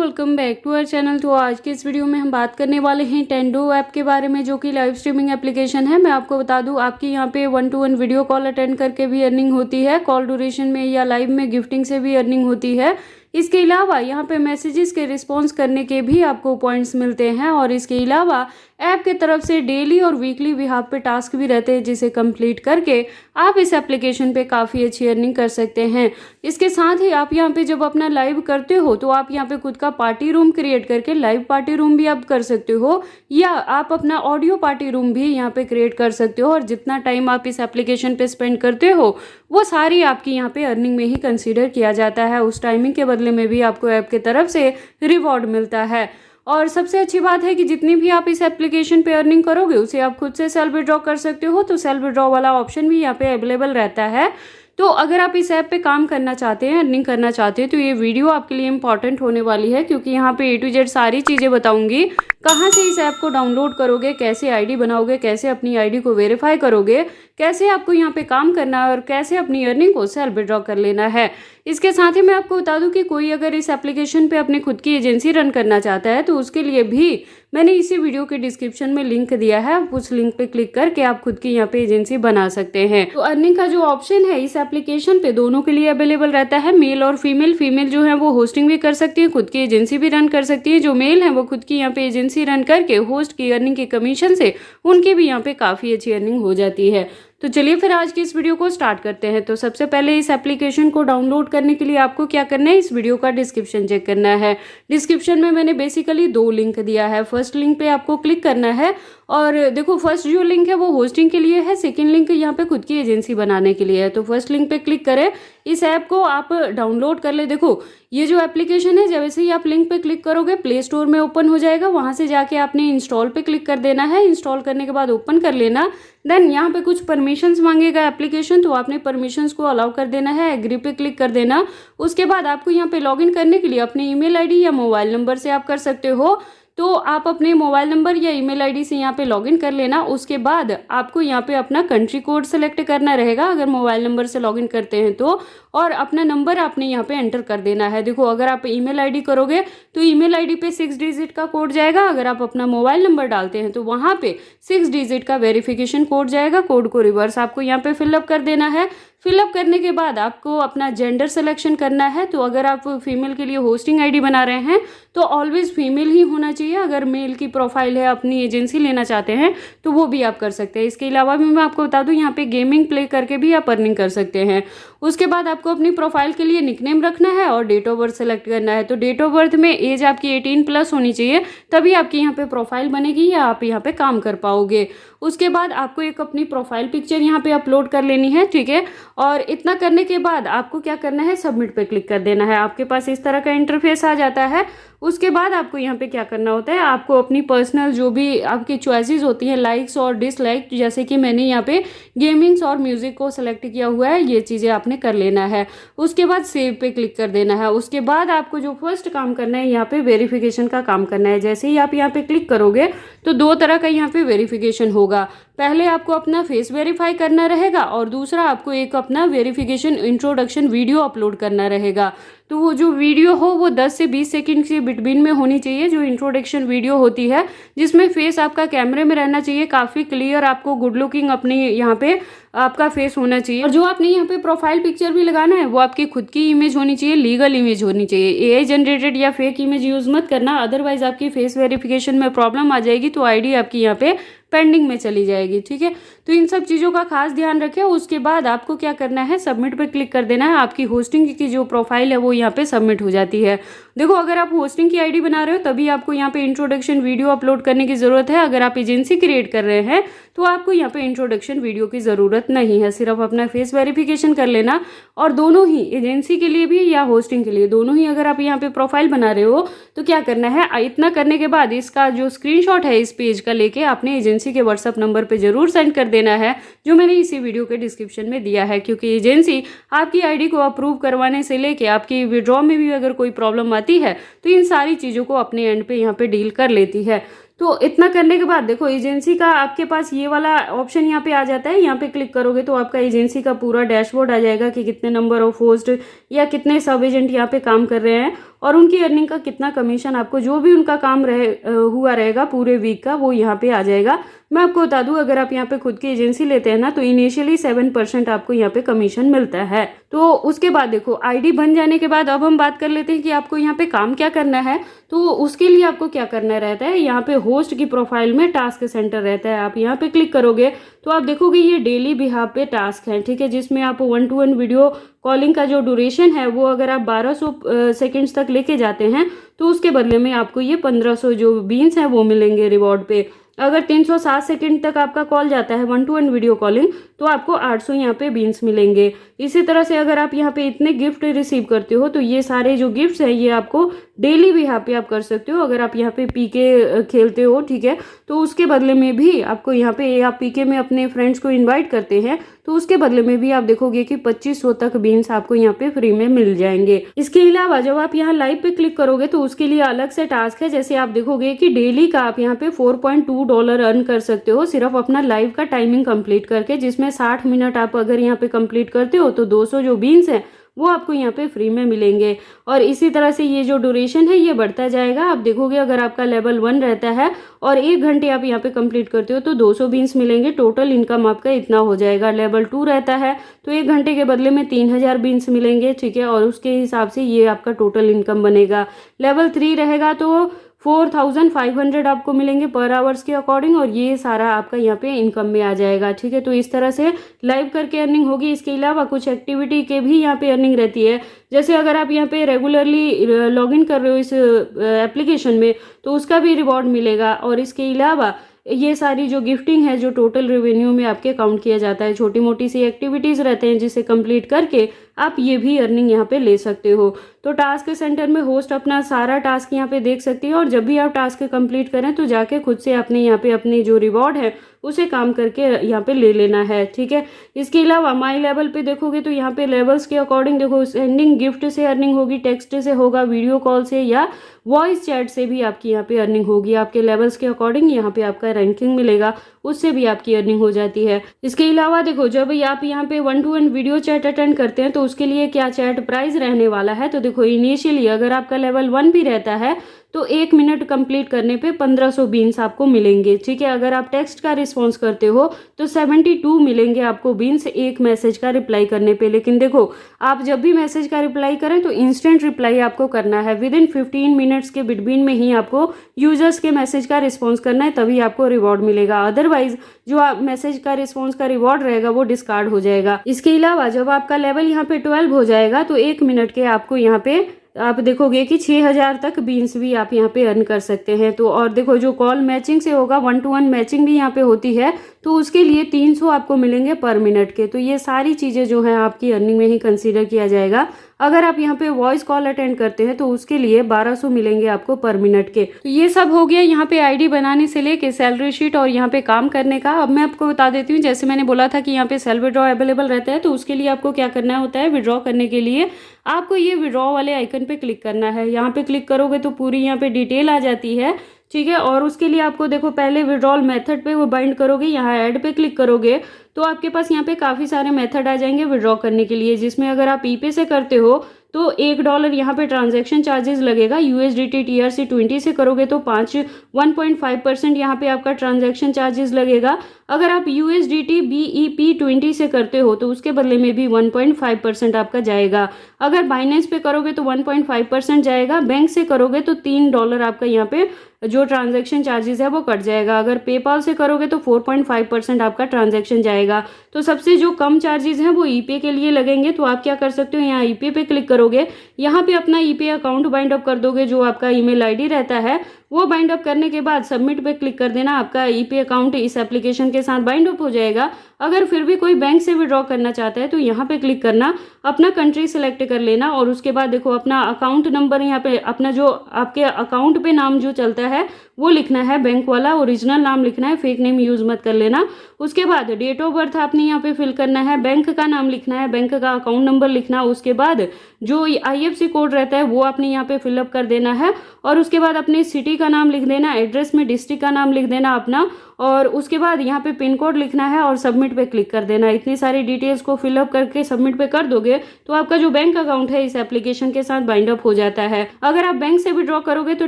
Welcome back to our channel. तो आज के इस वीडियो में हम बात करने वाले हैं टेंडो ऐप के बारे में, जो कि लाइव स्ट्रीमिंग एप्लीकेशन है। मैं आपको बता दूं, आपकी यहाँ पे 1-to-1 वीडियो कॉल अटेंड करके भी अर्निंग होती है, कॉल ड्यूरेशन में या लाइव में गिफ्टिंग से भी अर्निंग होती है। इसके अलावा यहाँ पे मैसेजेस के रिस्पॉन्स करने के भी आपको पॉइंट्स मिलते हैं, और इसके अलावा ऐप के तरफ से डेली और वीकली बिहाफ पे टास्क भी रहते हैं, जिसे कंप्लीट करके आप इस एप्लीकेशन पे काफ़ी अच्छी अर्निंग कर सकते हैं। इसके साथ ही आप यहाँ पे जब अपना लाइव करते हो तो आप यहाँ पे खुद का पार्टी रूम क्रिएट करके लाइव पार्टी रूम भी आप कर सकते हो, या आप अपना ऑडियो पार्टी रूम भी यहाँ पे क्रिएट कर सकते हो। और जितना टाइम आप इस एप्लीकेशन पे स्पेंड करते हो वो सारी आपकी यहाँ पे अर्निंग में ही कंसीडर किया जाता है। उस टाइमिंग के बदले में भी आपको ऐप की तरफ से रिवॉर्ड मिलता है। और सबसे अच्छी बात है कि जितनी भी आप इस एप्लीकेशन पे अर्निंग करोगे उसे आप खुद से सेल्फ विड्रॉ कर सकते हो। तो सेल्फ विड्रॉ वाला ऑप्शन भी यहाँ पे अवेलेबल रहता है। तो अगर आप इस ऐप पे काम करना चाहते हैं, अर्निंग करना चाहते हैं, तो ये वीडियो आपके लिए इंपॉर्टेंट होने वाली है, क्योंकि यहाँ पे A to Z सारी चीज़ें बताऊंगी। कहाँ से इस ऐप को डाउनलोड करोगे, कैसे आईडी बनाओगे, कैसे अपनी आईडी को वेरीफाई करोगे, कैसे आपको यहाँ पे काम करना है, और कैसे अपनी अर्निंग को सेल्फ विड्रॉ कर लेना है। इसके साथ ही मैं आपको बता दूं कि कोई अगर इस एप्लीकेशन पे अपनी खुद की एजेंसी रन करना चाहता है तो उसके लिए भी मैंने इसी वीडियो के डिस्क्रिप्शन में लिंक दिया है। आप उस लिंक पे क्लिक करके आप खुद की यहाँ पे एजेंसी बना सकते हैं। तो अर्निंग का जो ऑप्शन है इस एप्लीकेशन पे दोनों के लिए अवेलेबल रहता है, मेल और फीमेल। फीमेल जो है वो होस्टिंग भी कर सकती है, खुद की एजेंसी भी रन कर सकती है। जो मेल है वो खुद की यहाँ पे एजेंसी रन करके होस्ट की अर्निंग के कमीशन से उनकी भी यहाँ पे काफ़ी अच्छी अर्निंग हो जाती है। तो चलिए फिर आज की इस वीडियो को स्टार्ट करते हैं। तो सबसे पहले इस एप्लीकेशन को डाउनलोड करने के लिए आपको क्या करना है, इस वीडियो का डिस्क्रिप्शन चेक करना है। डिस्क्रिप्शन में मैंने बेसिकली 2 लिंक दिया है। फर्स्ट लिंक पे आपको क्लिक करना है, और देखो फर्स्ट जो लिंक है वो होस्टिंग के लिए है, सेकंड लिंक यहाँ पे खुद की एजेंसी बनाने के लिए है। तो फर्स्ट लिंक पे क्लिक करें, इस ऐप को आप डाउनलोड कर ले। देखो ये जो एप्लीकेशन है जैसे ही आप लिंक पे क्लिक करोगे प्ले स्टोर में ओपन हो जाएगा। वहां से जाके आपने इंस्टॉल पे क्लिक कर देना है। इंस्टॉल करने के बाद ओपन कर लेना। देन यहाँ पे कुछ परमिशंस मांगेगा एप्लीकेशन, तो आपने परमिशंस को अलाउ कर देना है, एग्री पे क्लिक कर देना। उसके बाद आपको यहाँ पे लॉगिन करने के लिए अपने ईमेल आईडी या मोबाइल नंबर से आप कर सकते हो। तो आप अपने मोबाइल नंबर या ईमेल आईडी से यहाँ पे लॉगिन कर लेना। उसके बाद आपको यहाँ पे अपना कंट्री कोड सेलेक्ट करना रहेगा अगर मोबाइल नंबर से लॉगिन करते हैं तो, और अपना नंबर आपने यहाँ पे एंटर कर देना है। देखो अगर आप ईमेल आईडी करोगे तो ईमेल आईडी पे 6 डिजिट का कोड जाएगा। अगर आप अपना मोबाइल नंबर डालते हैं तो वहाँ पे 6 डिजिट का वेरिफिकेशन कोड जाएगा। कोड को रिवर्स आपको यहाँ पे फिलअप कर देना है। फिलअप करने के बाद आपको अपना जेंडर सिलेक्शन करना है। तो अगर आप फीमेल के लिए होस्टिंग आईडी बना रहे हैं तो ऑलवेज फीमेल ही होना चाहिए। अगर मेल की प्रोफाइल है, अपनी एजेंसी लेना चाहते हैं तो वो भी आप कर सकते हैं। इसके अलावा भी मैं आपको बता दूं, यहाँ पे गेमिंग प्ले करके भी आप अर्निंग कर सकते हैं। उसके बाद आपको अपनी प्रोफाइल के लिए निकनेम रखना है और डेट ऑफ बर्थ सेलेक्ट करना है। तो डेट ऑफ बर्थ में एज आपकी 18+ होनी चाहिए, तभी आपकी यहाँ पे प्रोफाइल बनेगी या आप यहाँ पे काम कर पाओगे। उसके बाद आपको एक अपनी प्रोफाइल पिक्चर यहाँ पे अपलोड कर लेनी है, ठीक है। और इतना करने के बाद आपको क्या करना है, सबमिट पे क्लिक कर देना है। आपके पास इस तरह का इंटरफेस आ जाता है। उसके बाद आपको यहाँ पे क्या करना होता है, आपको अपनी पर्सनल जो भी आपकी चॉइसेस होती हैं, लाइक्स और डिसलाइक, जैसे कि मैंने यहाँ पे गेमिंग्स और म्यूजिक को सिलेक्ट किया हुआ है, ये चीज़ें आपने कर लेना है। उसके बाद सेव पे क्लिक कर देना है। उसके बाद आपको जो फर्स्ट काम करना है, यहाँ पे वेरिफिकेशन का काम करना है। जैसे ही आप यहाँ पे क्लिक करोगे तो 2 तरह का यहाँ पे वेरिफिकेशन होगा। पहले आपको अपना फेस वेरीफाई करना रहेगा, और दूसरा आपको एक अपना वेरिफिकेशन इंट्रोडक्शन वीडियो अपलोड करना रहेगा। तो वो जो वीडियो हो वो 10 से 20 सेकंड के बिटवीन में होनी चाहिए। जो इंट्रोडक्शन वीडियो होती है जिसमें फेस आपका कैमरे में रहना चाहिए, काफ़ी क्लियर, आपको गुड लुकिंग अपनी यहाँ पे आपका फेस होना चाहिए। और जो आपने यहाँ पे प्रोफाइल पिक्चर भी लगाना है वो आपकी खुद की इमेज होनी चाहिए, लीगल इमेज होनी चाहिए। AI जनरेटेड या फेक इमेज यूज़ मत करना, अदरवाइज आपकी फेस वेरिफिकेशन में प्रॉब्लम आ जाएगी, तो आईडी आपकी यहाँ पे पेंडिंग में चली जाएगी, ठीक है। तो इन सब चीज़ों का खास ध्यान रखें। उसके बाद आपको क्या करना है, सबमिट पे क्लिक कर देना है। आपकी होस्टिंग की जो प्रोफाइल है वो यहाँ पे सबमिट हो जाती है। देखो अगर आप होस्टिंग की आईडी बना रहे हो तभी आपको यहाँ पे इंट्रोडक्शन वीडियो अपलोड करने की ज़रूरत है। अगर आप एजेंसी क्रिएट कर रहे हैं तो आपको यहाँ पे इंट्रोडक्शन वीडियो की ज़रूरत नहीं है। सिर्फ अपना फेस वेरिफिकेशन कर लेना। और दोनों ही, एजेंसी के लिए भी या होस्टिंग के लिए, दोनों ही अगर आप यहाँ पे प्रोफाइल बना रहे हो तो क्या करना है, इतना करने के बाद इसका जो स्क्रीनशॉट है इस पेज का लेके अपने एजेंसी के व्हाट्सएप नंबर पे जरूर सेंड कर देना है, जो मैंने इसी वीडियो के डिस्क्रिप्शन में दिया है। क्योंकि एजेंसी आपकी आईडी को अप्रूव करवाने से लेके आपकी विड्रॉ में भी अगर कोई प्रॉब्लम आती है तो इन सारी चीज़ों को अपने एंड पे यहाँ पे डील कर लेती है। तो इतना करने के बाद देखो एजेंसी का आपके पास ये वाला ऑप्शन यहाँ पे आ जाता है। यहाँ पे क्लिक करोगे तो आपका एजेंसी का पूरा डैशबोर्ड आ जाएगा कि कितने नंबर ऑफ होस्ट या कितने सब एजेंट यहाँ पे काम कर रहे हैं। और उनकी अर्निंग का कितना कमीशन आपको जो भी उनका काम हुआ रहेगा पूरे वीक का वो यहाँ पे आ जाएगा। मैं आपको बता दूं, अगर आप यहाँ पे खुद की एजेंसी लेते हैं ना तो इनिशियली 7% आपको यहाँ पे कमीशन मिलता है। तो उसके बाद देखो आईडी बन जाने के बाद अब हम बात कर लेते हैं कि आपको यहाँ पे काम क्या करना है। तो उसके लिए आपको क्या करना रहता है, यहाँ पे होस्ट की प्रोफाइल में टास्क सेंटर रहता है, आप यहाँ पे क्लिक करोगे तो आप देखोगे ये डेली बिहाफ पे टास्क है, ठीक है, जिसमें आप 1-to-1 वीडियो कॉलिंग का जो ड्यूरेशन है वो अगर आप 1200 सेकेंड्स तक लेके जाते हैं तो उसके बदले में आपको ये 1500 जो बीन्स हैं वो मिलेंगे रिवॉर्ड पे। अगर 360 सेकंड तक आपका कॉल जाता है 1-to-1 वीडियो कॉलिंग तो आपको 800 यहाँ पे बीन्स मिलेंगे। इसी तरह से अगर आप यहाँ पे इतने गिफ्ट रिसीव करते हो तो ये सारे जो गिफ्ट्स हैं ये आपको डेली भी यहाँ पे आप कर सकते हो। अगर आप यहाँ पे पीके खेलते हो, ठीक है, तो उसके बदले में भी आपको यहाँ पे आप पीके में अपने फ्रेंड्स को इन्वाइट करते हैं तो उसके बदले में भी आप देखोगे कि 2500 तक बीन्स आपको यहाँ पे फ्री में मिल जाएंगे। इसके अलावा जब आप यहाँ लाइव पे क्लिक करोगे तो उसके लिए अलग से टास्क है। जैसे आप देखोगे कि डेली का आप यहाँ पे $4.2 अर्न कर सकते हो सिर्फ अपना लाइव का टाइमिंग कंप्लीट करके, जिसमें 60 मिनट आप अगर यहाँ पे कंप्लीट करते हो तो 200 जो बीन्स है वो आपको यहाँ पे फ्री में मिलेंगे। और इसी तरह से ये जो ड्यूरेशन है ये बढ़ता जाएगा। आप देखोगे अगर आपका लेवल 1 रहता है और 1 घंटे आप यहाँ पे कंप्लीट करते हो तो 200 बीन्स मिलेंगे, टोटल इनकम आपका इतना हो जाएगा। लेवल 2 रहता है तो 1 घंटे के बदले में 3000 बीन्स मिलेंगे, ठीक है, और उसके हिसाब से ये आपका टोटल इनकम बनेगा। लेवल 3 रहेगा तो 4500 आपको मिलेंगे पर आवर्स के अकॉर्डिंग, और ये सारा आपका यहाँ पे इनकम में आ जाएगा, ठीक है। तो इस तरह से लाइव करके अर्निंग होगी। इसके अलावा कुछ एक्टिविटी के भी यहाँ पे अर्निंग रहती है। जैसे अगर आप यहाँ पे रेगुलरली लॉगिन कर रहे हो इस एप्लीकेशन में तो उसका भी रिवॉर्ड मिलेगा। और इसके अलावा ये सारी जो गिफ्टिंग है जो टोटल रेवेन्यू में आपके काउंट किया जाता है, छोटी मोटी सी एक्टिविटीज़ रहते हैं जिसे कंप्लीट करके आप ये भी अर्निंग यहाँ पे ले सकते हो। तो टास्क सेंटर में होस्ट अपना सारा टास्क यहाँ पे देख सकती है और जब भी आप टास्क कंप्लीट करें तो जाके खुद से अपने यहाँ पे अपनी जो रिवॉर्ड है उसे काम करके यहाँ पे ले लेना है, ठीक है। इसके अलावा माई लेवल पे देखोगे तो यहाँ पे लेवल्स के अकॉर्डिंग देखो सेंडिंग गिफ्ट से अर्निंग होगी, टेक्स्ट से होगा, वीडियो कॉल से या वॉइस चैट से भी आपकी यहाँ पे अर्निंग होगी। आपके लेवल्स के अकॉर्डिंग यहाँ पे आपका रैंकिंग मिलेगा, उससे भी आपकी अर्निंग हो जाती है। इसके अलावा देखो जब आप यहाँ पे 1-to-1 वीडियो चैट अटेंड करते हैं तो उसके लिए क्या चैट प्राइस रहने वाला है। तो देखो इनिशियली अगर आपका लेवल 1 भी रहता है तो 1 मिनट कंप्लीट करने पे 1500 बीन्स आपको मिलेंगे, ठीक है। अगर आप टेक्स्ट का रिस्पॉन्स करते हो तो 72 मिलेंगे आपको बीन्स एक मैसेज का रिप्लाई करने पे। लेकिन देखो आप जब भी मैसेज का रिप्लाई करें तो इंस्टेंट रिप्लाई आपको करना है, विदिन 15 मिनट्स के बिटवीन में ही आपको यूजर्स के मैसेज का रिस्पॉन्स करना है, तभी आपको रिवॉर्ड मिलेगा। अदरवाइज जो आप मैसेज का रिस्पॉन्स का रिवॉर्ड रहेगा वो डिस्कार्ड हो जाएगा। इसके अलावा जब आपका लेवल यहाँ पे 12 हो जाएगा तो 1 मिनट के आपको यहाँ पे आप देखोगे कि 6000 तक बीन्स भी आप यहाँ पे अर्न कर सकते हैं। तो और देखो जो कॉल मैचिंग से होगा 1-to-1 मैचिंग भी यहाँ पे होती है तो उसके लिए 300 आपको मिलेंगे पर मिनट के। तो ये सारी चीज़ें जो है आपकी अर्निंग में ही कंसीडर किया जाएगा। अगर आप यहाँ पे वॉइस कॉल अटेंड करते हैं तो उसके लिए 1200 मिलेंगे आपको पर मिनट के। तो ये सब हो गया यहाँ पे आईडी बनाने से लेके सैलरी शीट और यहाँ पे काम करने का। अब मैं आपको बता देती हूँ, जैसे मैंने बोला था कि यहाँ पे सेल्फ विड्रॉ अवेलेबल रहता है तो उसके लिए आपको क्या करना होता है, विड्रॉ करने के लिए आपको ये विड्रॉ वाले आइकन पे क्लिक करना है। यहाँ पे क्लिक करोगे तो पूरी यहाँ पे डिटेल आ जाती है, ठीक है। और उसके लिए आपको देखो पहले विड्रॉल मेथड पे वो बाइंड करोगे, यहाँ ऐड पे क्लिक करोगे तो आपके पास यहाँ पे काफ़ी सारे मेथड आ जाएंगे विड्रॉ करने के लिए, जिसमें अगर आप ईपे से करते हो तो $1 यहाँ पे ट्रांजैक्शन चार्जेस लगेगा। USDT TRC20 से करोगे तो 1.5% यहाँ पे आपका ट्रांजैक्शन चार्जेस लगेगा। अगर आप USDT BEP20 से करते हो तो उसके बदले में भी 1.5% आपका जाएगा। अगर बाइनेंस पे करोगे तो 1.5% जाएगा। बैंक से करोगे तो $3 आपका यहाँ पे जो ट्रांजैक्शन चार्जेस है वो कट जाएगा। अगर पेपाल से करोगे तो 4.5% आपका ट्रांजैक्शन जाएगा। तो सबसे जो कम चार्जेस हैं वो ईपे के लिए लगेंगे। तो आप क्या कर सकते हो, यहाँ ईपे पे क्लिक करोगे, यहाँ पे अपना ईपे अकाउंट बाइंड अप कर दोगे, जो आपका ईमेल आईडी रहता है वो बाइंड अप करने के बाद सबमिट पे क्लिक कर देना। आपका ईपे अकाउंट इस एप्लीकेशन के साथ बाइंड अप हो जाएगा। अगर फिर भी कोई बैंक से विड्रॉ करना चाहता है तो यहाँ पे क्लिक करना, अपना कंट्री सेलेक्ट कर लेना और उसके बाद देखो अपना अकाउंट नंबर यहाँ पे अपना जो आपके अकाउंट पे नाम जो चलता है वो लिखना है, बैंक वाला ओरिजिनल नाम लिखना है, फेक नेम यूज मत कर लेना। उसके बाद डेट ऑफ बर्थ आपने यहाँ पे फिल करना है, बैंक का नाम लिखना है, बैंक का अकाउंट नंबर लिखना, उसके बाद जो IFSC कोड रहता है वो आपने यहाँ पे फिलअप कर देना है और उसके बाद अपने सिटी का नाम लिख देना, एड्रेस में डिस्ट्रिक्ट का नाम लिख देना अपना और उसके बाद यहाँ पे पिन कोड लिखना है और सबमिट पे क्लिक कर देना। इतनी सारी डिटेल्स को फिलअप करके सबमिट पे कर दोगे तो आपका जो बैंक अकाउंट है इस एप्लीकेशन के साथ बाइंड अप हो जाता है। अगर आप बैंक से विड्रॉ करोगे तो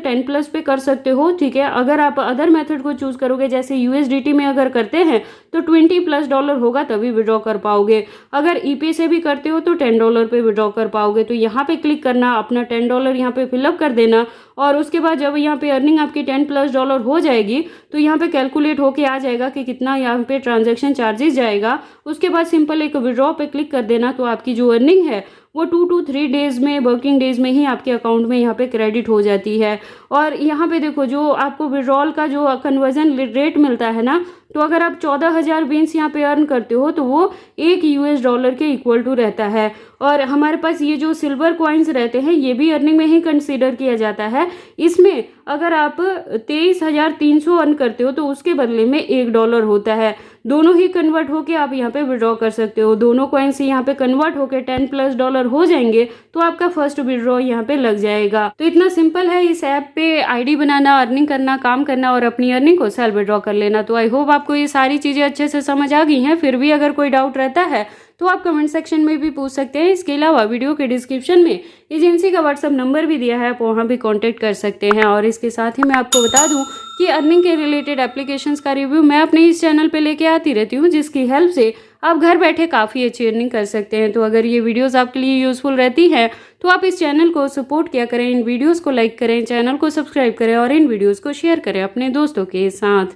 10+ पे कर सकते हो, ठीक है। अगर आप अदर मेथड को चूज करोगे जैसे USDT में अगर करते हैं तो $20+ होगा तभी विड्रॉ कर पाओगे। अगर EP से भी करते हो तो $10 पे विड्रॉ कर पाओगे। तो यहाँ पे क्लिक करना, अपना $10 यहाँ पे फिलअप कर देना और उसके बाद जब यहाँ पे अर्निंग आपकी $10+ हो जाएगी तो यहाँ पे कैलकुलेट होके आ जाएगा कि कितना यहाँ पे ट्रांजैक्शन चार्जेस जाएगा। उसके बाद सिंपल एक विड्रॉ पे क्लिक कर देना तो आपकी जो अर्निंग है वो 2 to 3 डेज में, वर्किंग डेज में ही आपके अकाउंट में यहाँ पे क्रेडिट हो जाती है। और यहाँ पे देखो जो आपको विड्रॉल का जो कन्वर्जन रेट मिलता है ना, तो अगर आप 14,000 बीन्स यहाँ पे अर्न करते हो तो वो $1 के इक्वल टू रहता है। और हमारे पास ये जो सिल्वर कॉइन्स रहते हैं ये भी अर्निंग में ही कंसीडर किया जाता है। इसमें अगर आप 23,300 अर्न करते हो तो उसके बदले में $1 होता है। दोनों ही कन्वर्ट होके आप यहाँ पे विड्रॉ कर सकते हो। दोनों कॉइन्स यहाँ पे कन्वर्ट होके $10+ हो जाएंगे तो आपका फर्स्ट विड्रॉ यहाँ पे लग जाएगा। तो इतना सिंपल है इस ऐप पे ID बनाना, अर्निंग करना, काम करना और अपनी अर्निंग को सेल्फ विड्रॉ कर लेना। तो आई होप आपको ये सारी चीजें अच्छे से समझ आ गई हैं। फिर भी अगर कोई डाउट रहता है तो आप कमेंट सेक्शन में भी पूछ सकते हैं। इसके अलावा वीडियो के डिस्क्रिप्शन में एजेंसी का WhatsApp नंबर भी दिया है, आप वहाँ भी कांटेक्ट कर सकते हैं। और इसके साथ ही मैं आपको बता दूं कि अर्निंग के रिलेटेड एप्लीकेशंस का रिव्यू मैं अपने इस चैनल पे लेके आती रहती हूँ, जिसकी हेल्प से आप घर बैठे काफ़ी अच्छी अर्निंग कर सकते हैं। तो अगर ये वीडियोज़ आपके लिए यूजफुल रहती है तो आप इस चैनल को सपोर्ट किया करें, इन वीडियोज़ को लाइक करें, चैनल को सब्सक्राइब करें और इन वीडियोज़ को शेयर करें अपने दोस्तों के साथ।